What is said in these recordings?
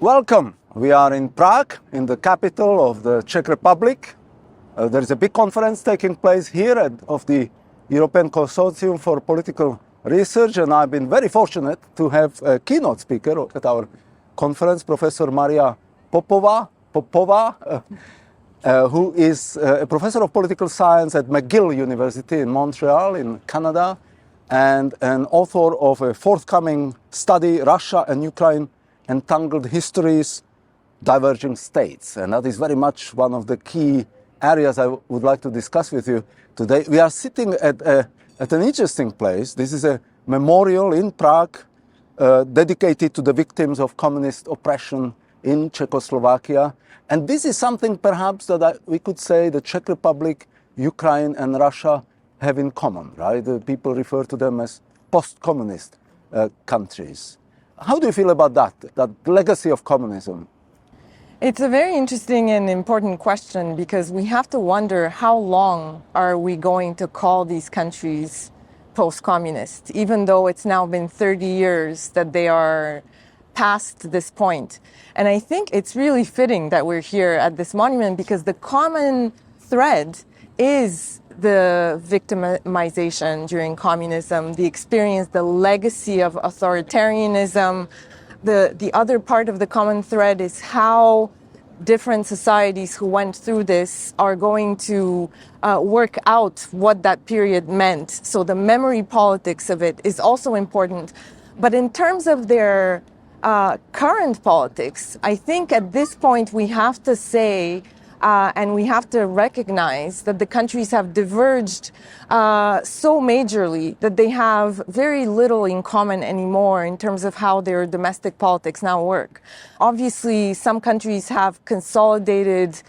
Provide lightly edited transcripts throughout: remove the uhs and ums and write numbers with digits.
Welcome. We are in Prague, in the capital of the Czech Republic. There is a big conference taking place here of the European Consortium for Political Research, and I've been very fortunate to have a keynote speaker at our conference, Professor Maria Popova, who is a professor of political science at McGill University in Montreal, in Canada, and an author of a forthcoming study, Russia and Ukraine, Entangled Histories, Diverging States. And that is very much one of the key areas I would like to discuss with you today. We are sitting at an interesting place. This is a memorial in Prague dedicated to the victims of communist oppression in Czechoslovakia. And this is something perhaps that we could say the Czech Republic, Ukraine and Russia have in common, right? People refer to them as post-communist countries. How do you feel about that legacy of communism? It's a very interesting and important question, because we have to wonder how long are we going to call these countries post-communist, even though it's now been 30 years that they are past this point. And I think it's really fitting that we're here at this monument, because the common thread is the victimization during communism, the experience, the legacy of authoritarianism. The other part of the common thread is how different societies who went through this are going to work out what that period meant. So the memory politics of it is also important. But in terms of their current politics, I think at this point we have to say and we have to recognize that the countries have diverged so majorly that they have very little in common anymore in terms of how their domestic politics now work. Obviously, some countries have consolidated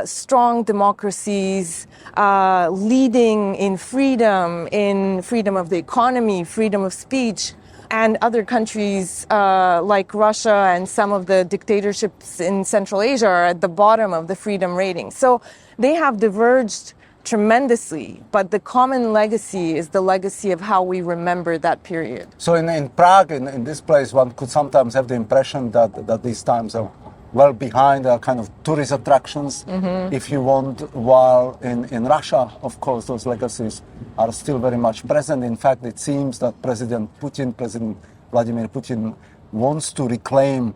strong democracies, leading in freedom of the economy, freedom of speech. And other countries like Russia and some of the dictatorships in Central Asia are at the bottom of the freedom rating. So they have diverged tremendously, but the common legacy is the legacy of how we remember that period. So in Prague, in this place, one could sometimes have the impression that these times are well behind kind of tourist attractions, if you want, while in Russia, of course, those legacies are still very much present. In fact, it seems that President Vladimir Putin wants to reclaim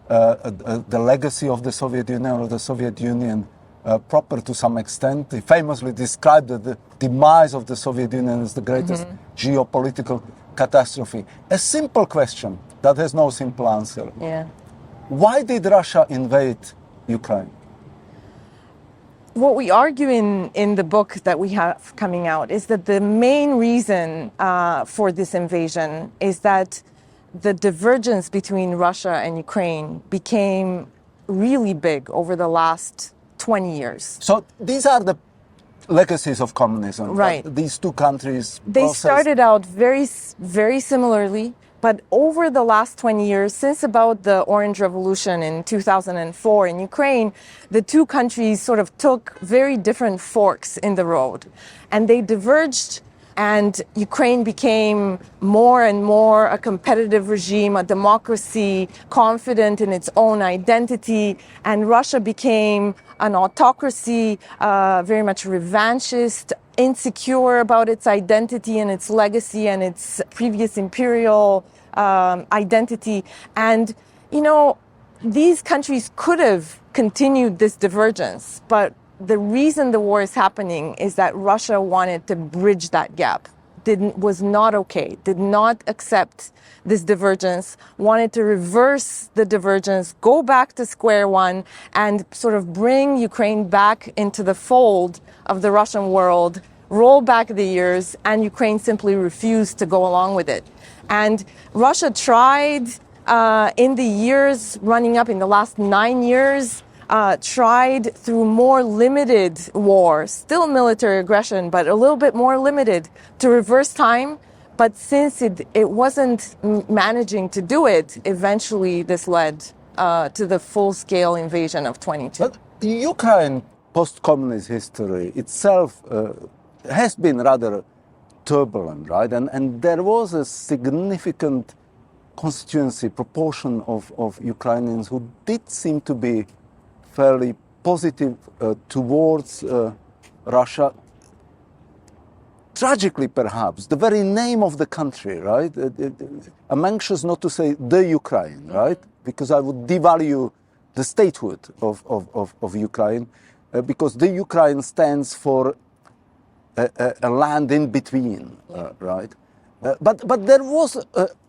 the legacy of the Soviet Union, or the Soviet Union proper to some extent. He famously described the demise of the Soviet Union as the greatest geopolitical catastrophe. A simple question that has no simple answer. Yeah. Why did Russia invade Ukraine? What we argue in the book that we have coming out is that the main reason for this invasion is that the divergence between Russia and Ukraine became really big over the last 20 years. So these are the legacies of communism. Right. These two countries. They started out very, very similarly. But over the last 20 years, since about the Orange Revolution in 2004 in Ukraine, the two countries sort of took very different forks in the road. And they diverged, and Ukraine became more and more a competitive regime, a democracy, confident in its own identity. And Russia became an autocracy, very much revanchist, insecure about its identity and its legacy and its previous imperial identity. And, you know, these countries could have continued this divergence, but the reason the war is happening is that Russia wanted to bridge that gap, was not okay, did not accept this divergence, wanted to reverse the divergence, go back to square one, and sort of bring Ukraine back into the fold of the Russian world, roll back the years, and Ukraine simply refused to go along with it. And Russia tried in the years running up, in the last 9 years, tried through more limited war, still military aggression, but a little bit more limited, to reverse time. But since it wasn't managing to do it, eventually this led to the full-scale invasion of 22. But Ukraine post-communist history itself has been rather turbulent, right? And there was a significant constituency, proportion of Ukrainians who did seem to be fairly positive towards Russia. Tragically, perhaps, the very name of the country, right? I'm anxious not to say the Ukraine, right? Because I would devalue the statehood of Ukraine, because the Ukraine stands for a land in between, right? But there was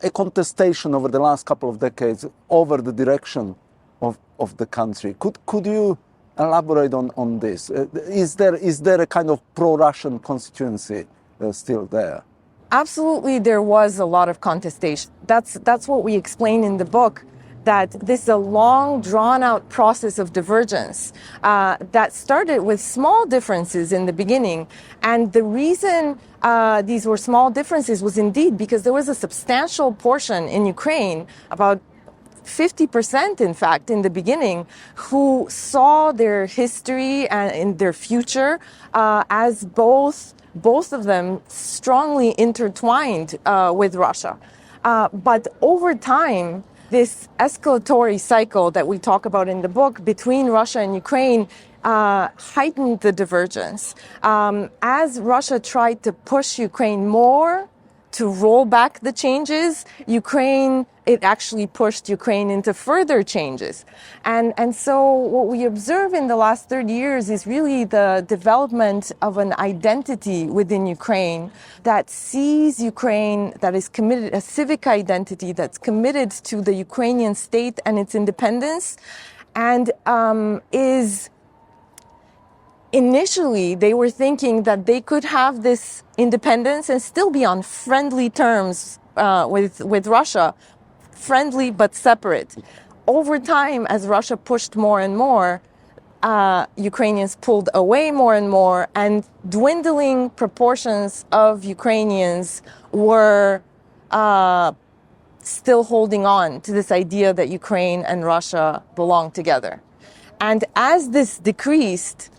a contestation over the last couple of decades over the direction of the country. Could you elaborate on this? Is there a kind of pro-Russian constituency still there? Absolutely, there was a lot of contestation. That's what we explain in the book, that this is a long, drawn-out process of divergence that started with small differences in the beginning. And the reason these were small differences was indeed because there was a substantial portion in Ukraine, about 50% in fact in the beginning, who saw their history and their future as both of them strongly intertwined with Russia. But over time, this escalatory cycle that we talk about in the book between Russia and Ukraine heightened the divergence. As Russia tried to push Ukraine more to roll back the changes, it actually pushed Ukraine into further changes. And so what we observe in the last 30 years is really the development of an identity within Ukraine that sees Ukraine, that is committed, a civic identity that's committed to the Ukrainian state and its independence, and is initially, they were thinking that they could have this independence and still be on friendly terms with Russia, friendly but separate. Over time, as Russia pushed more and more, Ukrainians pulled away more and more, and dwindling proportions of Ukrainians were still holding on to this idea that Ukraine and Russia belong together. And as this decreased,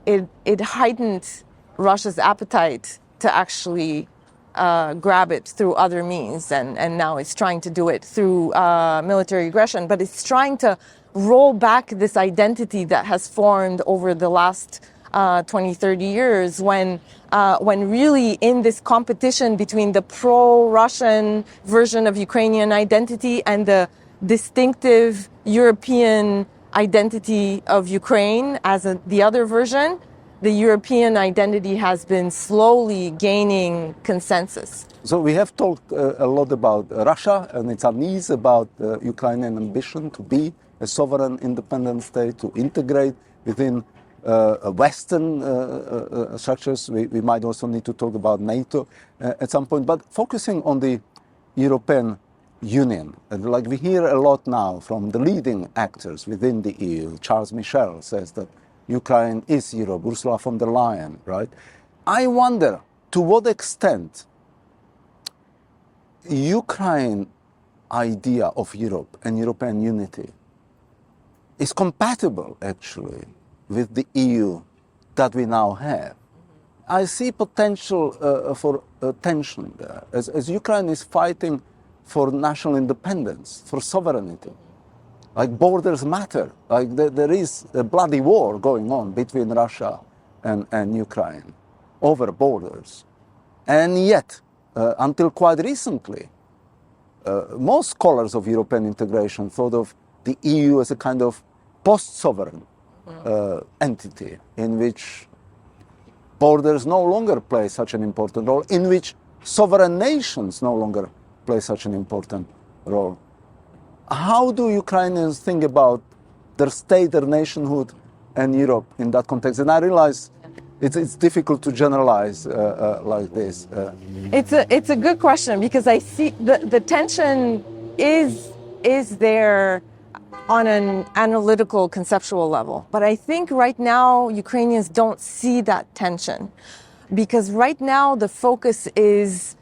it heightened Russia's appetite to actually grab it through other means, and now it's trying to do it through military aggression, but it's trying to roll back this identity that has formed over the last 20, 30 years when really in this competition between the pro-Russian version of Ukrainian identity and the distinctive European identity of Ukraine as the other version, the European identity has been slowly gaining consensus. So we have talked a lot about Russia and its unease about Ukrainian ambition to be a sovereign independent state, to integrate within Western structures. We might also need to talk about NATO at some point, but focusing on the European Union. Like we hear a lot now from the leading actors within the EU. Charles Michel says that Ukraine is Europe, Ursula von der Leyen, right? I wonder to what extent Ukraine idea of Europe and European unity is compatible actually with the EU that we now have. I see potential for tension there as Ukraine is fighting for national independence, for sovereignty. Like borders matter. Like there is a bloody war going on between Russia and Ukraine over borders. And yet, until quite recently, most scholars of European integration thought of the EU as a kind of post-sovereign entity in which borders no longer play such an important role, in which sovereign nations no longer play such an important role. How do Ukrainians think about their state, their nationhood, and Europe in that context? And I realize it's difficult to generalize like this. It's a good question, because I see the tension is there on an analytical, conceptual level. But I think right now Ukrainians don't see that tension, because right now the focus is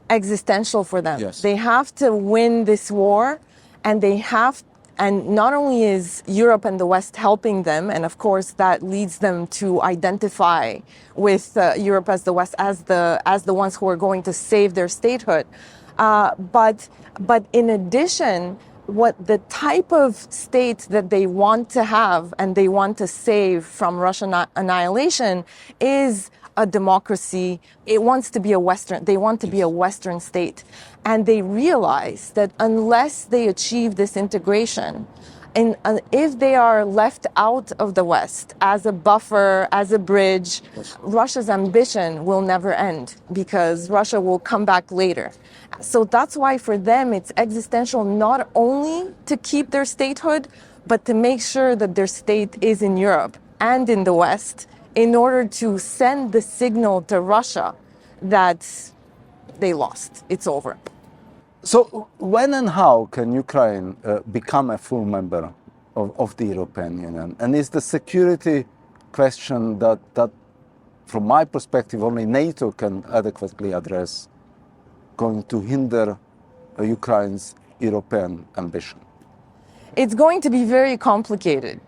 existential for them. Yes. They have to win this war, and not only is Europe and the West helping them, and of course that leads them to identify with Europe as the West as the ones who are going to save their statehood. But in addition, what the type of state that they want to have and they want to save from Russian annihilation is a democracy. It wants to be a Western, they want to be a Western state. And they realize that unless they achieve this integration, and if they are left out of the West as a buffer, as a bridge, Russia's ambition will never end because Russia will come back later. So that's why for them it's existential not only to keep their statehood, but to make sure that their state is in Europe and in the West in order to send the signal to Russia that they lost, it's over. So when and how can Ukraine become a full member of the European Union? And is the security question that, from my perspective, only NATO can adequately address going to hinder Ukraine's European ambition? It's going to be very complicated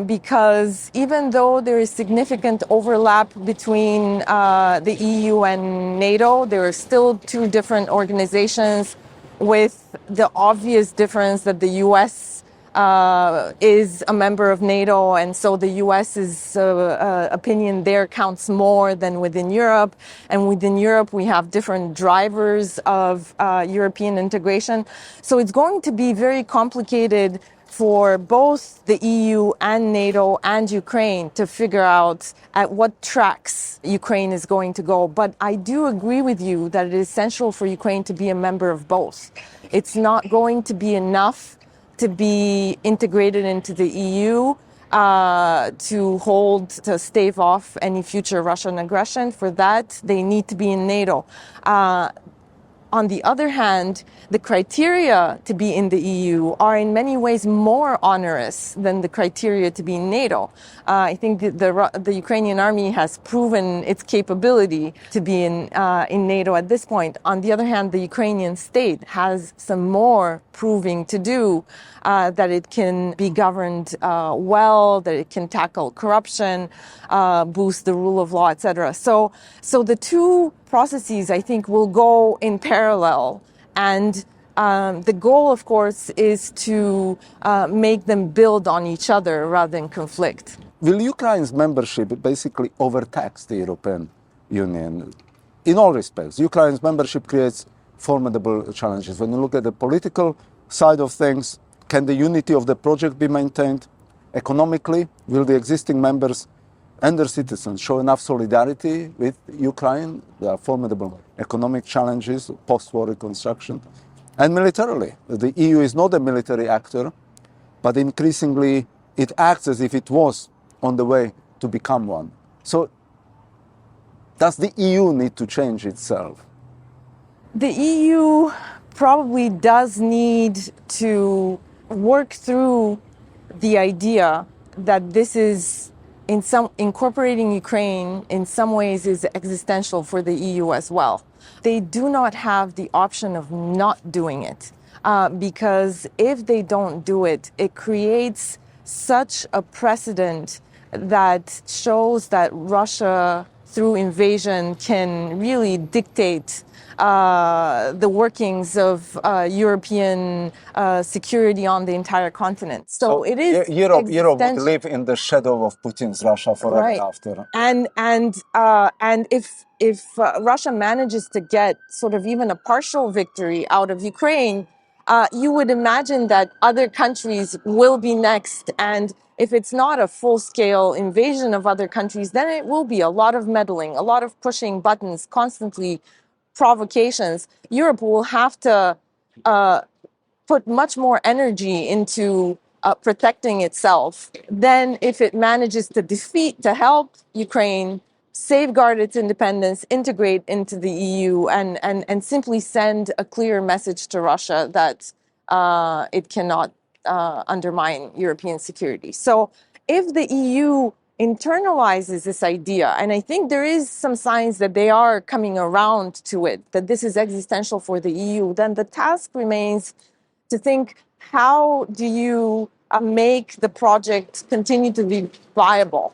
because even though there is significant overlap between the EU and NATO, there are still two different organizations with the obvious difference that the US is a member of NATO, and so the US's opinion there counts more than within Europe. And within Europe, we have different drivers of European integration. So it's going to be very complicated for both the EU and NATO and Ukraine to figure out at what tracks Ukraine is going to go. But I do agree with you that it is essential for Ukraine to be a member of both. It's not going to be enough to be integrated into the EU to stave off any future Russian aggression. For that, they need to be in NATO. On the other hand, the criteria to be in the EU are in many ways more onerous than the criteria to be in NATO. I think the Ukrainian army has proven its capability to be in NATO at this point. On the other hand, the Ukrainian state has some more proving to do, that it can be governed well, that it can tackle corruption, boost the rule of law, etc. So the two processes, I think, will go in parallel. And the goal, of course, is to make them build on each other rather than conflict. Will Ukraine's membership basically overtax the European Union? In all respects, Ukraine's membership creates formidable challenges. When you look at the political side of things, can the unity of the project be maintained? Economically, will the existing members and their citizens show enough solidarity with Ukraine? There are formidable economic challenges, post-war reconstruction. And militarily, the EU is not a military actor, but increasingly it acts as if it was on the way to become one. So does the EU need to change itself? The EU probably does need to work through the idea that this is incorporating Ukraine in some ways is existential for the EU as well. They do not have the option of not doing it because if they don't do it, it creates such a precedent that shows that Russia, through invasion, can really dictate the workings of European security on the entire continent. So it is Europe would live in the shadow of Putin's Russia forever right after. And if Russia manages to get sort of even a partial victory out of Ukraine, you would imagine that other countries will be next. And if it's not a full-scale invasion of other countries, then it will be a lot of meddling, a lot of pushing buttons, constantly provocations. Europe will have to put much more energy into protecting itself than if it manages to help Ukraine safeguard its independence, integrate into the EU, and simply send a clear message to Russia that it cannot undermine European security. So if the EU internalizes this idea, and I think there is some signs that they are coming around to it, that this is existential for the EU, then the task remains to think, how do you make the project continue to be viable?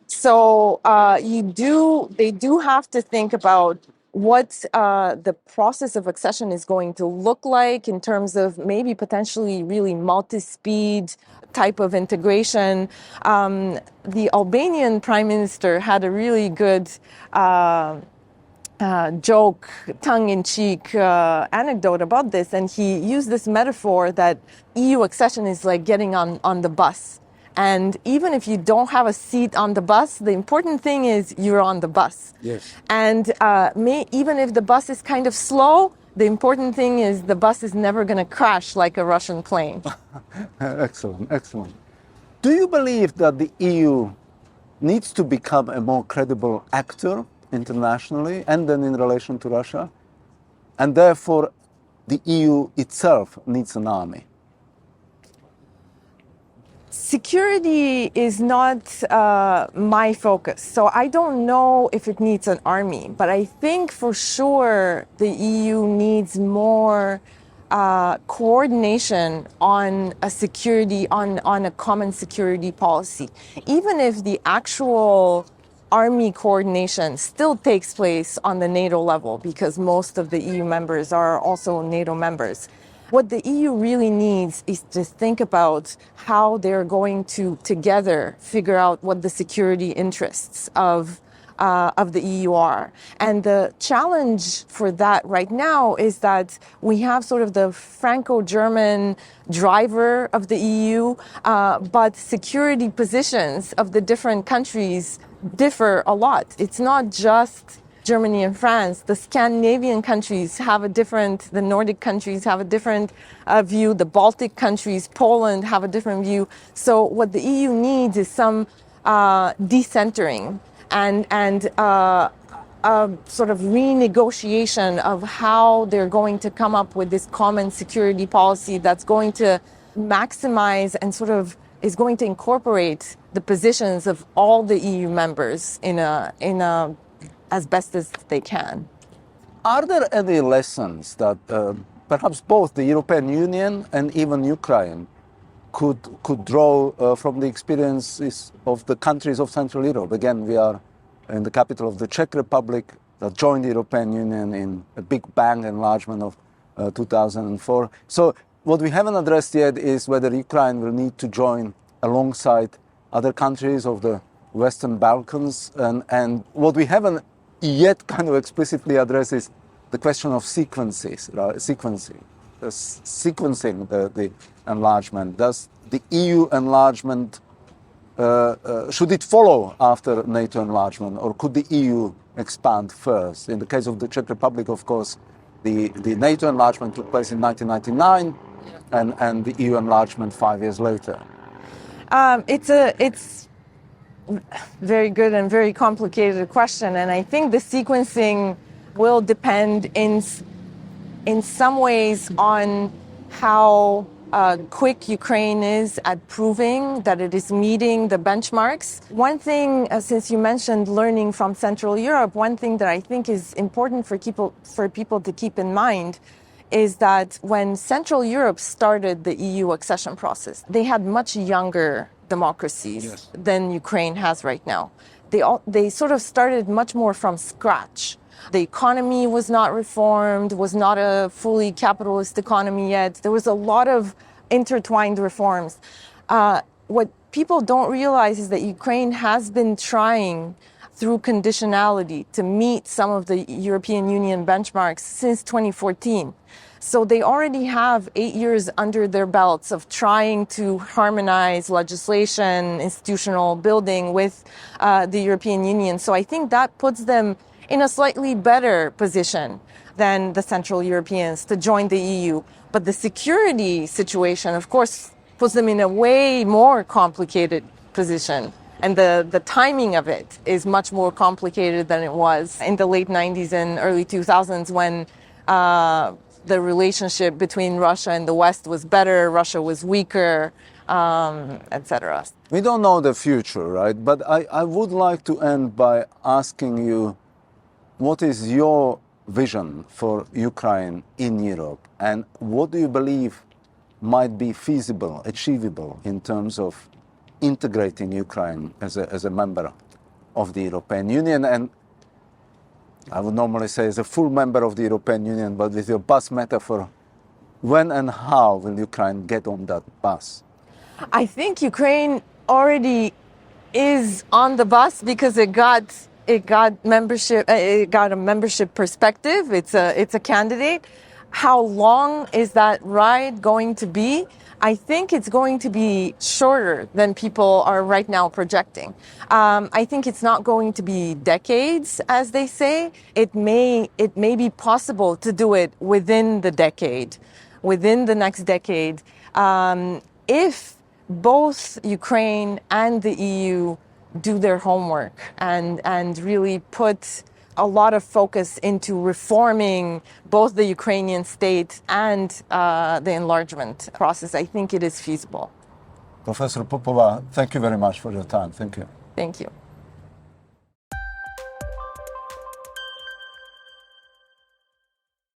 So they do have to think about what the process of accession is going to look like in terms of maybe potentially really multi-speed type of integration. The Albanian prime minister had a really good joke, tongue-in-cheek anecdote about this, and he used this metaphor that EU accession is like getting on the bus. And even if you don't have a seat on the bus, the important thing is you're on the bus. Yes. And even if the bus is kind of slow, the important thing is the bus is never going to crash like a Russian plane. Excellent, excellent. Do you believe that the EU needs to become a more credible actor internationally and then in relation to Russia? And therefore, the EU itself needs an army? Security is not my focus, so I don't know if it needs an army, but I think for sure the EU needs more coordination on a security, on a common security policy. Even if the actual army coordination still takes place on the NATO level, because most of the EU members are also NATO members. What the EU really needs is to think about how they're going to together figure out what the security interests of the EU are. And the challenge for that right now is that we have sort of the Franco-German driver of the EU, but security positions of the different countries differ a lot. It's not just Germany and France. The Scandinavian countries have a different, the Nordic countries have a different view. The Baltic countries, Poland have a different view. So what the EU needs is some decentering and sort of renegotiation of how they're going to come up with this common security policy that's going to maximize and sort of is going to incorporate the positions of all the EU members in a as best as they can. Are there any lessons that perhaps both the European Union and even Ukraine could draw from the experiences of the countries of Central Europe? Again, we are in the capital of the Czech Republic that joined the European Union in a big bang enlargement of 2004. So what we haven't addressed yet is whether Ukraine will need to join alongside other countries of the Western Balkans. And what we haven't yet kind of explicitly addressed is the question of sequencing the enlargement. Does the EU enlargement, should it follow after NATO enlargement, or could the EU expand first? In the case of the Czech Republic, of course, the NATO enlargement took place in 1999, and the EU enlargement 5 years later. It's very good and very complicated question, and I think the sequencing will depend in some ways on how quick Ukraine is at proving that it is meeting the benchmarks. One thing, since you mentioned learning from Central Europe, one thing that I think is important for people to keep in mind is that when Central Europe started the EU accession process, they had much younger democracies than Ukraine has right now. They sort of started much more from scratch. The economy was not reformed, was not a fully capitalist economy yet. There was a lot of intertwined reforms. What people don't realize is that Ukraine has been trying through conditionality to meet some of the European Union benchmarks since 2014. So they already have 8 years under their belts of trying to harmonize legislation, institutional building with the European Union. So I think that puts them in a slightly better position than the Central Europeans to join the EU. But the security situation, of course, puts them in a way more complicated position. And the timing of it is much more complicated than it was in the late 90s and early 2000s when the relationship between Russia and the West was better, Russia was weaker, etc. We don't know the future, right? But I would like to end by asking you, what is your vision for Ukraine in Europe? And what do you believe might be feasible, achievable in terms of integrating Ukraine as a member of the European Union? And I would normally say as a full member of the European Union, but with your bus metaphor, when and how will Ukraine get on that bus? I think Ukraine already is on the bus because it got membership. It got a membership perspective. It's a candidate. How long is that ride going to be? I think it's going to be shorter than people are right now projecting. I think it's not going to be decades, as they say. It may be possible to do it within the decade, within the next decade, if both Ukraine and the EU do their homework and really put a lot of focus into reforming both the Ukrainian state and the enlargement process. I think it is feasible. Professor Popova, thank you very much for your time. Thank you. Thank you.